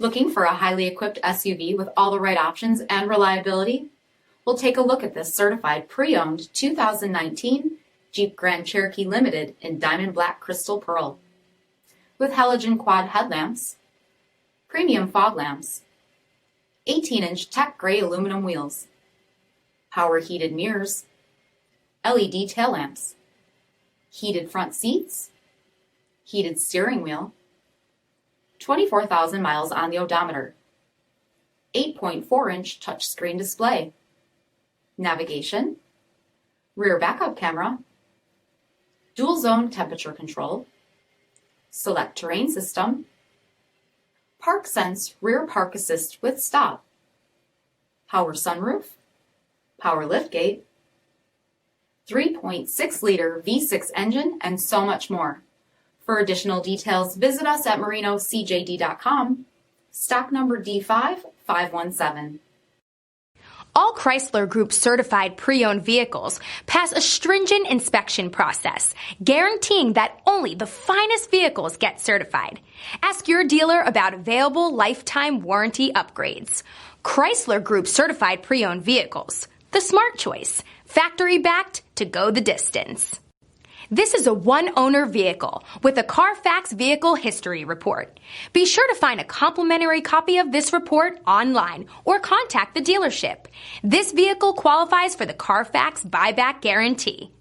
Looking for a highly equipped SUV with all the right options and reliability? We'll take a look at this certified pre-owned 2019 Jeep Grand Cherokee Limited in Diamond Black Crystal Pearl. With halogen quad headlamps, premium fog lamps, 18-inch tech gray aluminum wheels, power heated mirrors, LED tail lamps, heated front seats, heated steering wheel, 24,000 miles on the odometer, 8.4-inch touchscreen display, navigation, rear backup camera, dual zone temperature control, SELEC-TERRAIN system, ParkSense rear park assist with stop, power sunroof, power liftgate, 3.6-liter V6 engine, and so much more. For additional details, visit us at marinocjd.com, stock number D5517. All Chrysler Group certified pre-owned vehicles pass a stringent inspection process, guaranteeing that only the finest vehicles get certified. Ask your dealer about available lifetime warranty upgrades. Chrysler Group certified pre-owned vehicles, the smart choice, factory backed to go the distance. This is a one-owner vehicle with a CARFAX vehicle history report. Be sure to find a complimentary copy of this report online or contact the dealership. This vehicle qualifies for the CARFAX buyback guarantee.